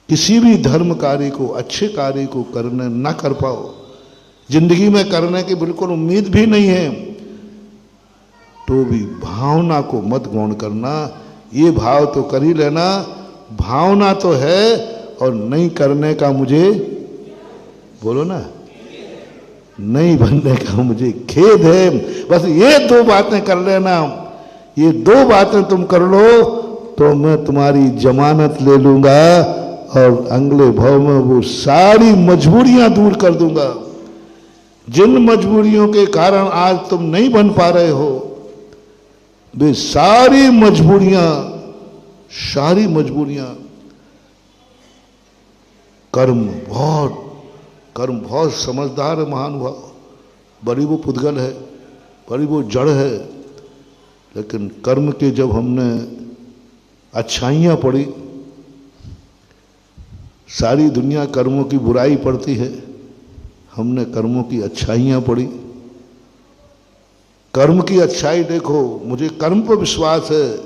किसी भी धर्म कार्य को, अच्छे कार्य को करने ना कर पाओ, जिंदगी में करने की बिल्कुल उम्मीद भी नहीं है, तो भी भावना को मत गौण करना। ये भाव तो कर ही लेना, भावना तो है और नहीं करने का मुझे, बोलो ना, नहीं बनने का मुझे खेद है। बस ये दो बातें कर लेना, ये दो बातें तुम कर लो तो मैं तुम्हारी जमानत ले लूंगा और अगले भाव में वो सारी मजबूरियां दूर कर दूंगा। जिन मजबूरियों के कारण आज तुम नहीं बन पा रहे हो, वे सारी मजबूरियां कर्म बहुत समझदार है महानुभाव, बड़ी वो पुद्गल है, बड़ी वो जड़ है। लेकिन कर्म के जब हमने अच्छाइयाँ पढ़ी, सारी दुनिया कर्मों की बुराई पढ़ती है, हमने कर्मों की अच्छाइयाँ पढ़ी। कर्म की अच्छाई देखो, मुझे कर्म पर विश्वास है।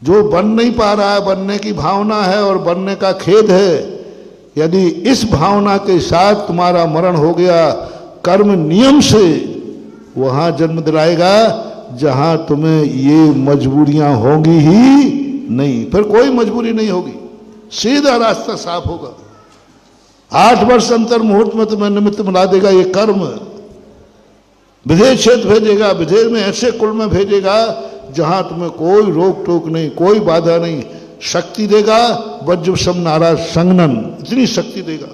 जो बन नहीं पा रहा है, बनने की भावना है और बनने का खेद है, यदि इस भावना के साथ तुम्हारा मरण हो गया, कर्म नियम से वहां जन्म दिलाएगा जहां तुम्हें ये मजबूरियां होंगी ही नहीं, फिर कोई मजबूरी नहीं होगी, सीधा रास्ता साफ होगा। 8 वर्ष अंतर मुहूर्त में तुम्हें निमित्त मिला देगा ये कर्म, विदेश क्षेत्र भेजेगा, विदेश में ऐसे कुल में भेजेगा जहां तुम्हें कोई रोक टोक नहीं, कोई बाधा नहीं, शक्ति देगा। वज्रसम नारा संगनन, इतनी शक्ति देगा,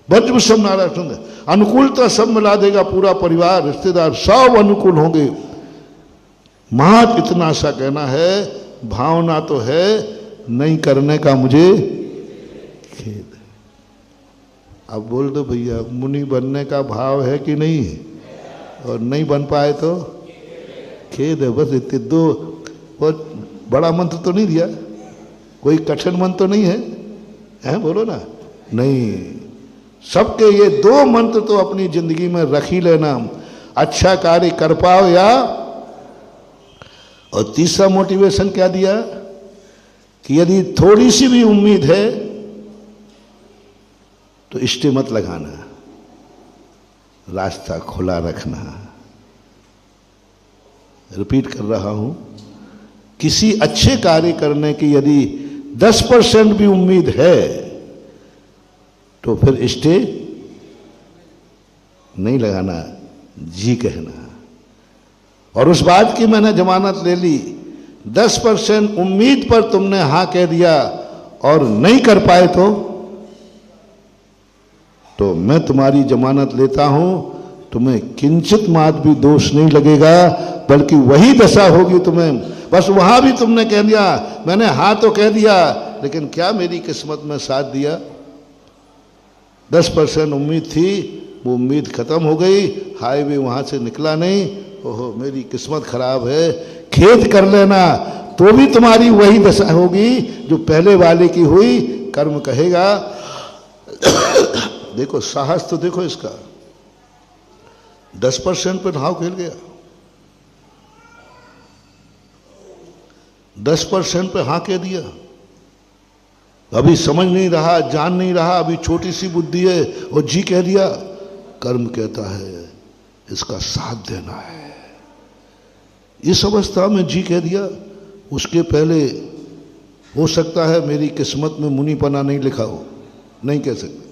वज्रसम नारा संगनन, अनुकूलता सब मिला देगा, पूरा परिवार रिश्तेदार सब अनुकूल होंगे। मात इतना सा कहना है, भावना तो है, नहीं करने का मुझे खेद है। अब बोल दो भैया, मुनि बनने का भाव है कि नहीं है? और नहीं बन पाए तो खेद है। बस इतने दो, बहुत बड़ा मंत्र तो नहीं दिया, कोई कठिन मंत्र तो नहीं है, हैं बोलो ना, नहीं। सबके ये 2 मंत्र तो अपनी जिंदगी में रख ही लेना, अच्छा कार्य कर पाओ या। और तीसरा मोटिवेशन क्या दिया कि यदि थोड़ी सी भी उम्मीद है तो इष्टे मत लगाना, रास्ता खुला रखना। रिपीट कर रहा हूं, किसी अच्छे कार्य करने की यदि 10% भी उम्मीद है तो फिर इष्टे नहीं लगाना, जी कहना। और उस बात की मैंने जमानत ले ली, 10% उम्मीद पर तुमने हां कह दिया और नहीं कर पाए तो मैं तुम्हारी जमानत लेता हूं, तुम्हें किंचित मात्र भी दोष नहीं लगेगा, बल्कि वही दशा होगी तुम्हें। बस वहां भी तुमने कह दिया, मैंने हाँ तो कह दिया, लेकिन क्या मेरी किस्मत में साथ दिया? 10% उम्मीद थी, वो उम्मीद खत्म हो गई, हाईवे वहां से निकला नहीं, ओहो मेरी किस्मत खराब है। खेद कर लेना, तो भी तुम्हारी वही दशा होगी जो पहले वाले की हुई। कर्म कहेगा देखो साहस तो देखो इसका, 10% पे नाव खेल गया, 10% पे हाँ कह दिया, अभी समझ नहीं रहा, जान नहीं रहा, अभी छोटी सी बुद्धि है और जी कह दिया। कर्म कहता है इसका साथ देना है। इस अवस्था में जी कह दिया, उसके पहले हो सकता है मेरी किस्मत में मुनिपना नहीं लिखा हो, नहीं कह सकते,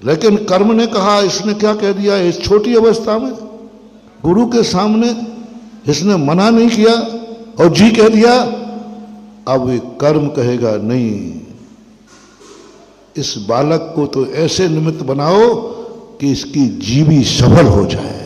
लेकिन कर्म ने कहा, इसने क्या कह दिया, इस छोटी अवस्था में गुरु के सामने इसने मना नहीं किया और जी कह दिया। अब ये कर्म कहेगा नहीं, इस बालक को तो ऐसे निमित्त बनाओ कि इसकी जीवी सफल हो जाए।